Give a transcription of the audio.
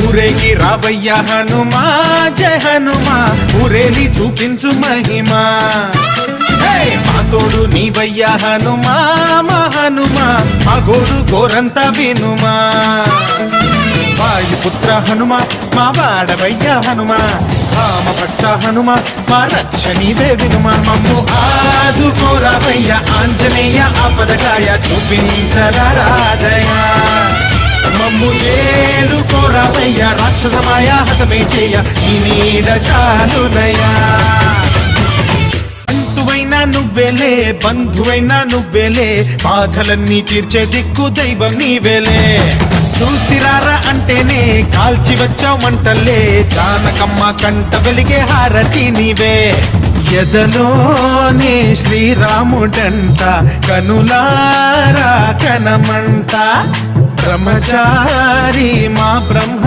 ఊరేగి రావయ్య హనుమా జయ హనుమా ఊరేలి చూపించు మహిమా మా తోడు నీవయ్య హనుమా మా హనుమా మా గోడు గోరంత వినుమా వాయుపుత్ర హనుమ మా వాడవయ్య హనుమ రామ భక్త హనుమ మా రక్షణీవే వినుమ మమ్ము ఆదుకోరావయ్య ఆంజనేయ ఆపదకాయ చూపించరాదయ మమ్ము ఏలుకోరావయ్య రాక్షసమాయ హతమే చేయ ఈ నీడ చాలునయా నువ్వేలే బంధువైనా నువ్వేలే బాధలన్నీ తీర్చే దిక్కు దైవం నీవేలే చూసిరారా అంటేనే కాల్చి వచ్చావు మంటల్లే జానకమ్మ కంట వెలిగే హారతి నీవే ఎదలోనే శ్రీరాముడంట కనులారా కనమంట బ్రహ్మచారి మా బ్రహ్మ